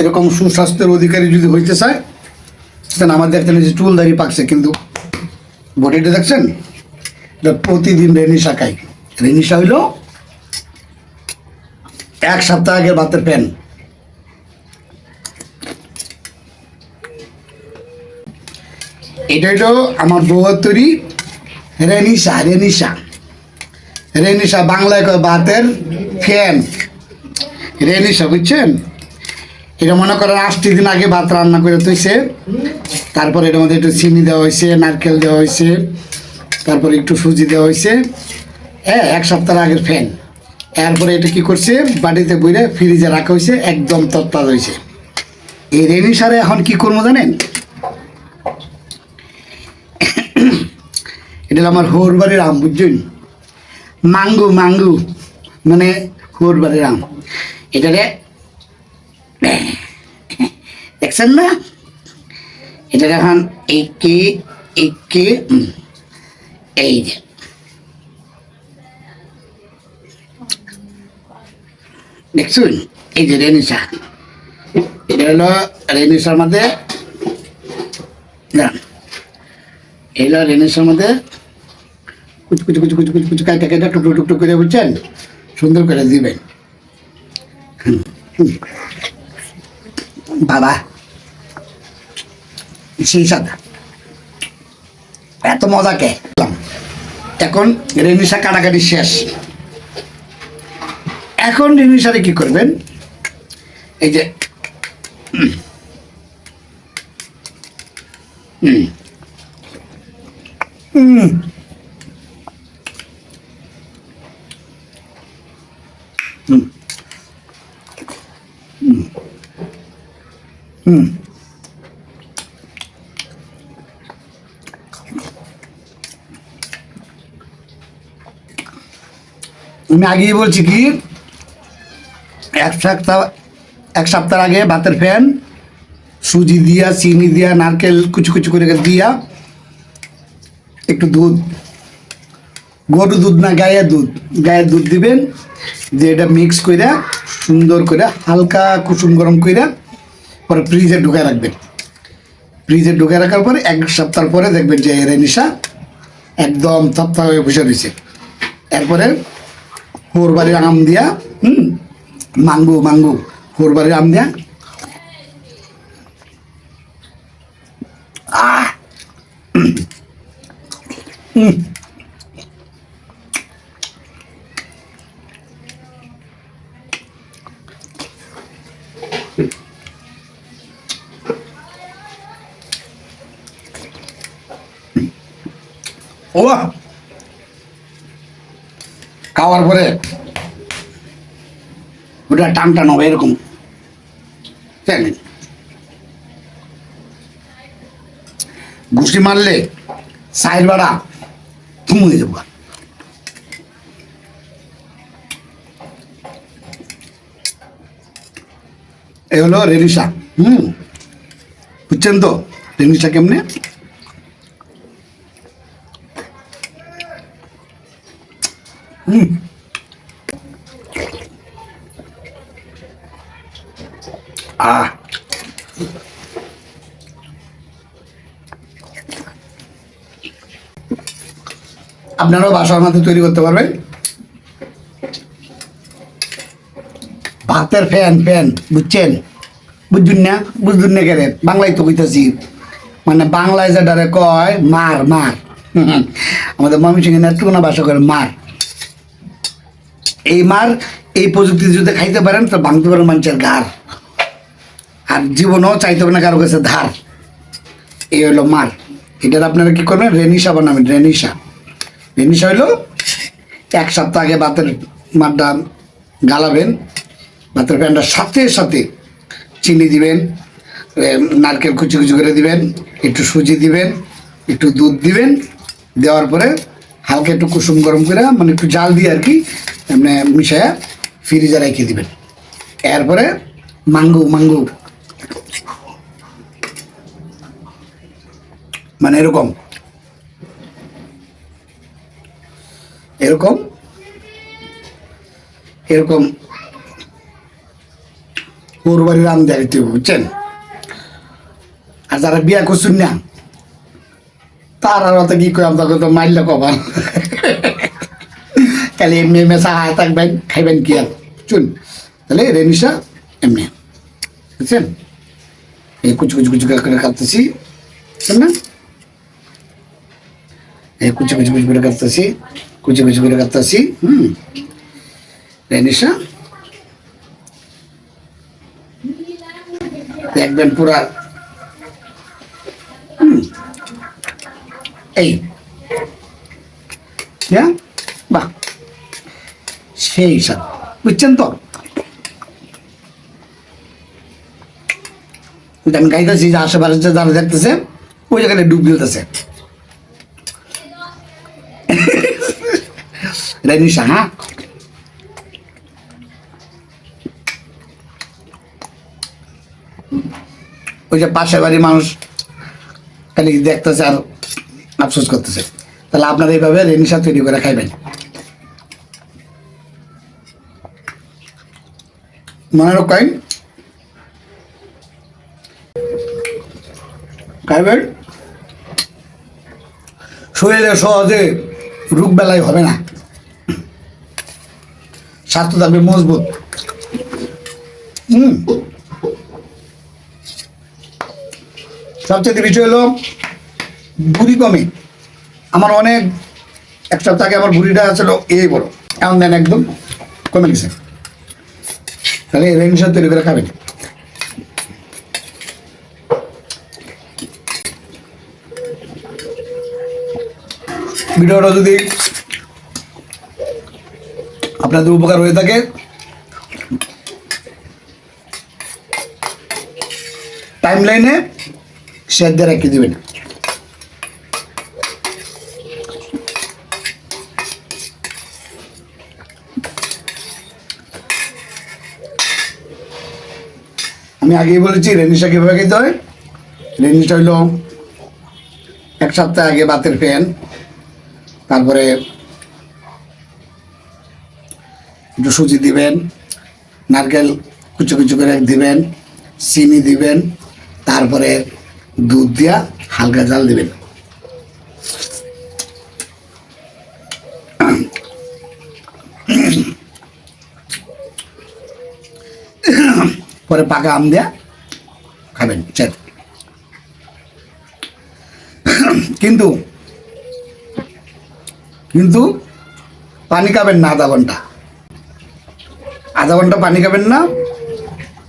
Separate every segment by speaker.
Speaker 1: এরকম সুস্বাস্থ্যের অধিকারী যদি হইতে চায় তাহলে আমার দেখতেন যে চুল দাড়ি পাকছে, কিন্তু বডিটা দেখছেন, এটা প্রতিদিন রেনিশা খাই। রেনিশা হইল 1 সপ্তাহ আগে ভাতের প্যান। এটা হইল আমার বউয়ের তৈরি রেনিশা। রেনিশা রেনিশা বাংলায় কয় ভাতের ফ্যান। রেনিশা বুঝছেন? এটা মনে করেন 8 দিন আগে ভাত রান্না করে তুইছে, তারপরে এটার মধ্যে একটু চিনি দেওয়া হয়েছে, নারকেল দেওয়া হয়েছে, তারপরে একটু সুজি দেওয়া হয়েছে। হ্যাঁ, 1 সপ্তাহ আগের ফ্যান। এরপরে এটা কি করছে, বাটিতে বইরে ফ্রিজে রাখা হয়েছে, একদম তত্তাজা হয়েছে। এই রেনিশারে এখন কি করবো জানেন? এটা আমার হোর বাড়ির আম, বুঝছেন? মাঙ্গু মাঙ্গু মানে হোর বাড়ির আম। এটারে দেখছেন না? এটা এখন একে একে এই যে দেখছুন, এই যে রেনিশা। এটা হলো রেনিশার মধ্যে, এলো রেনিশার মধ্যে কুচু কুচু কুচু কুচু কুচু কুচু কাইটা কাইটা টুকরো টুকরো করে, বুঝছেন? সুন্দর করে দিবেন। বাবা সেই সাদা এত মজা কে। এখন রেনিশা কাটাকাটি শেষ। এখন রেনিশারে কি করবেন, এই যে আমি আগেই বলছি কি, 1 সপ্তাহ আগে ভাতের ফ্যান, সুজি দিয়া, চিনি দিয়া, নারকেল কুচু কুচু করে দিয়া, একটু দুধ, গরু দুধ না গায়ের দুধ দিবেন, দিয়ে এটা মিক্স করে সুন্দর করে হালকা কুসুম গরম করে পরে ফ্রিজে ঢুকায় রাখবেন। ফ্রিজে ঢুকায় রাখার পরে 1 সপ্তাহ পরে দেখবেন যে রেনিশা একদম তপ্তা হয়ে বসে রয়েছে। এরপরে হোর বাড়ির আম দিয়া, মাঙ্গু মাঙ্গু হোর বাড়ির আম দিয়া, ও খাওয়ার পরে ওটা টান টান হবে এরকম, জানেন? ঘুষি মারলে সাইড বাড়া থুম হয়ে যাবো। এ হলো রেনিশা। বুঝছেন তো রেনিশা কেমনে? আপনারাও বাসার মধ্যে তৈরি করতে পারবেন। ভাতের ফ্যান ফ্যান, বুঝছেন? বুঝুন না? বুঝুন না কেন? বাংলায় তো কইতাছি, মানে বাংলায় যেটারে কয় মার মার, আমাদের ময়মনসিংহে নেত্রকোনা ভাষা করে মার। এই মার, এই প্রযুক্তি যদি খাইতে পারেন তো ভাঙতে পারেন মানুষের ঘাড়, আর জীবনও চাইতে হবে না কারো কাছে ধার। এই হলো মার। এটার আপনারা কি করবেন, রেনিশা বানাবেন। রেনিশা রেনিশা হইলো 1 সপ্তাহ আগে ভাতের মারটা গালাবেন, ভাতের ফ্যানটার সাথে সাথে চিনি দিবেন, নারকেল কুচি কুচি করে দিবেন, একটু সুজি দিবেন, একটু দুধ দিবেন, দেওয়ার পরে হালকা একটু কুসুম গরম করে, মানে একটু জাল দিয়ে আর কি এমনি মিশায়া ফ্রিজে রেখে দিবেন। এরপরে মাঙ্গু মাঙ্গু মানে এরকম এরকম এরকম ওর বাড়ির আম দেখতে বুঝছেন। আর যারা বিয়া করছেন না তার আর অত কি করাম, তখন তো মারলে কবার খালি এমনি এমনি চাহায় থাকবেন, খাইবেন কি আর চুন। তাহলে রেনিশা এমনি বুঝছেন, এই কুচু কুচু কুচু করে কাটতেছি না, এই কুচু কুচু কুচু করে কাটতেছি, কুচু কুচু করে কাটতেছি। রেনিশা দেখবেন পুরা এই বাহ সেই সব বুঝছেন তো। আমি গাইতেছি যে আশেপাশে যারা দেখতেছে ওই জায়গায় ডুব দিতেছে। রেনিশা হ্যাঁ ওই যে পাশের বাড়ির মানুষ খালি দেখতেছে আর আফসোস করতেছে। তাহলে আপনারা এইভাবে রেনিশা তৈরি করে খাইবেন। মনে রাখেন খাইবেন, শরীরে সহজে রোগ বেলায় হবে না, স্বাস্থ্য থাকবে মজবুত। সবচেয়ে বিষয় হলো বুড়ি কমে। আমার অনেক এক সপ্তাহ আগে আমার বুড়িটা ছিল এই বড়, এমন দেন একদম কমে গেছে। তাহলে রেনিশা তৈরি করে খাবেন। ভিডিওটা যদি আপনাদের উপকার হয়ে থাকে টাইম লাইনে শেয়ার দিয়ে রেখে দেবেন। আমি আগেই বলেছি রেনিশা কীভাবে খেতে হয়। রেনিশা হইল এক সপ্তাহ আগে বাতের ফ্যান, তারপরে একটু সুজি দিবেন, নারকেল কুচু কুচু করে দিবেন, চিনি দিবেন, তারপরে দুধ দিয়া হালকা জাল দিবেন। পরে পাকা আম দিয়া খাবেন। কিন্তু কিন্তু পানি খাবেন না আধা ঘন্টা, পানি খাবেন না,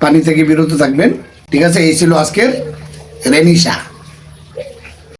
Speaker 1: পানি থেকে বিরত থাকবেন। ঠিক আছে, এই ছিল আজকের রেনিশা।